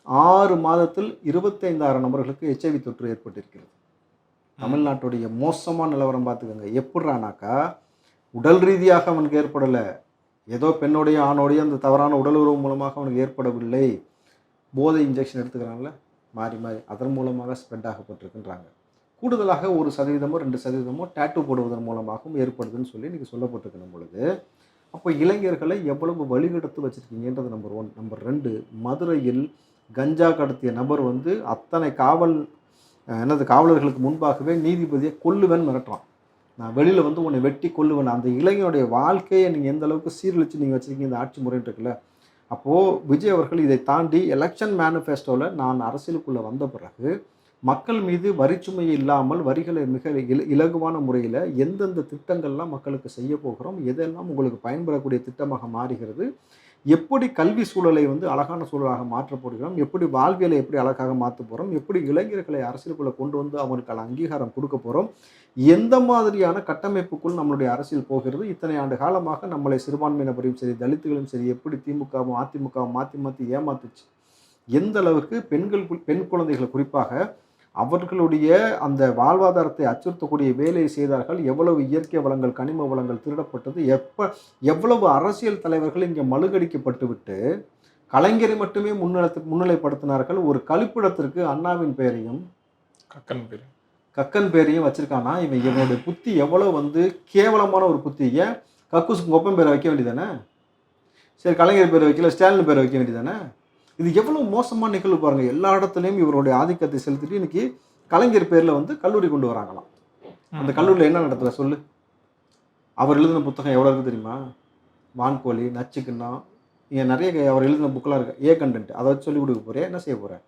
6 மாதத்தில் 25,000 நபர்களுக்கு HIV தொற்று ஏற்பட்டிருக்கிறது. தமிழ்நாட்டுடைய மோசமான நிலவரம் பார்த்துக்கோங்க. எப்படிறானாக்கா, உடல் ரீதியாக அவனுக்கு ஏற்படலை, ஏதோ பெண்ணோடைய ஆணோடைய அந்த தவறான உடல் உறவு மூலமாக அவனுக்கு ஏற்படவில்லை, போதை இன்ஜெக்ஷன் எடுத்துக்கிறான்ல மாறி மாறி, அதன் மூலமாக ஸ்ப்ரெட் ஆகப்பட்டிருக்குன்றாங்க. கூடுதலாக 1% 2% டேட்டூ போடுவதன் மூலமாகவும் ஏற்படுதுன்னு சொல்லி இன்றைக்கி சொல்லப்பட்டிருக்கணும் பொழுது, அப்போ இளைஞர்களை எவ்வளவு வழிகெடுத்து வச்சுருக்கீங்கன்றது நம்பர் 1. நம்பர் 2, மதுரையில் கஞ்சா கடத்திய நபர் அத்தனை காவலர்களுக்கு முன்பாகவே நீதிபதியை கொல்லுவேன்னு மிரட்டுறான். நான் வெளியில் உன்னை வெட்டி கொல்லுவேன். அந்த இளைஞனுடைய வாழ்க்கையை நீங்கள் எந்த அளவுக்கு சீரழித்து நீங்கள் வச்சுருக்கீங்க இந்த ஆட்சி முறைன்னு இருக்குல்ல. அப்போது விஜய் அவர்கள் இதை தாண்டி எலெக்ஷன் மேனிஃபெஸ்டோவில் நான் அரசியலுக்குள்ளே வந்த பிறகு மக்கள் மீது வரிச்சுமை இல்லாமல் வரிகளை மிக இலகுவான முறையில் எந்தெந்த திட்டங்கள்லாம் மக்களுக்கு செய்ய போகிறோம், எதெல்லாம் உங்களுக்கு பயன்படக்கூடிய திட்டமாக மாறுகிறது, எப்படி கல்வி சூழலை அழகான சூழலாக மாற்ற போகிறோம், எப்படி வாழ்வியலை எப்படி அழகாக மாற்ற போகிறோம், எப்படி இளைஞர்களை அரசியலுக்குள்ளே கொண்டு அவங்களுக்கான அங்கீகாரம் கொடுக்க போகிறோம், எந்த மாதிரியான கட்டமைப்புக்குள் நம்மளுடைய அரசியல் போகிறது, இத்தனை ஆண்டு காலமாக நம்மளை சிறுபான்மையினரையும் சரி தலித்துகளும் சரி எப்படி திமுகவும் அதிமுகவும் மாற்றி ஏமாத்துச்சு, எந்த அளவுக்கு பெண் குழந்தைகள் குறிப்பாக அவர்களுடைய அந்த வாழ்வாதாரத்தை அச்சுறுத்தக்கூடிய வேலையை செய்தார்கள், எவ்வளவு இயற்கை வளங்கள் கனிம வளங்கள் திருடப்பட்டது, எவ்வளவு அரசியல் தலைவர்கள் இங்கே மழுகடிக்கப்பட்டு விட்டு கலைஞரை மட்டுமே முன்னிலைப்படுத்தினார்கள். ஒரு கழிப்பிடத்திற்கு அண்ணாவின் பெயரையும் கக்கன் பேரையும் வச்சிருக்கானா, இவனுடைய புத்தி எவ்வளவு கேவலமான ஒரு புத்தி. ஏன் கக்கூசுக்கு ஒப்பம் பேரை வைக்க வேண்டியதானே, சரி கலைஞர் பேரை வைக்கல ஸ்டாலின் பேரை வைக்க வேண்டியதானே. இது எவ்வளோ மோசமான நிகழ்வு பாருங்கள். எல்லா இடத்துலையும் இவருடைய ஆதிக்கத்தை செலுத்திட்டு இன்னைக்கு கலைஞர் பேரில் கல்லூரி கொண்டு வராங்களாம். அந்த கல்லூரியில் என்ன நடத்துகிற சொல்லு. அவர் எழுதின புத்தகம் எவ்வளோ இருக்குது தெரியுமா? வான்கோழி, நச்சுக்குன்னா, இங்கே நிறைய அவர் எழுதின புக்கெலாம் இருக்குது. கண்டென்ட் அதை வச்சு சொல்லி கொடுக்க போகிறேன், என்ன செய்ய போகிறேன்?